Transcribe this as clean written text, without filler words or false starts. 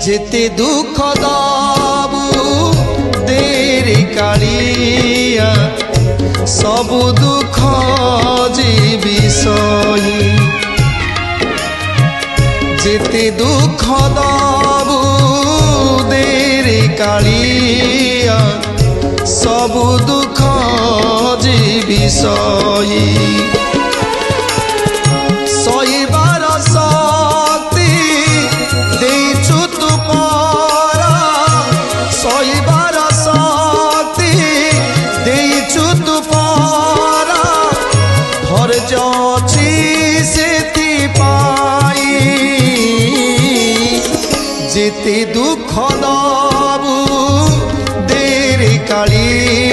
যেতে দুঃখ দাবু দেরি কালিয়া সবু দুঃখ যে বিষয়ী যেতে দুঃখ দাবু দেরি কালিয়া সবু দুঃখ যে বিষয়ী সইবার শক্তি দেইছু তু পরা সইবার শক্তি দেইছু তু পরা ধৈর্য ଅଛି ସେଥିପାଇଁ যেতে দুঃখ দাবু দেরি কালিয়া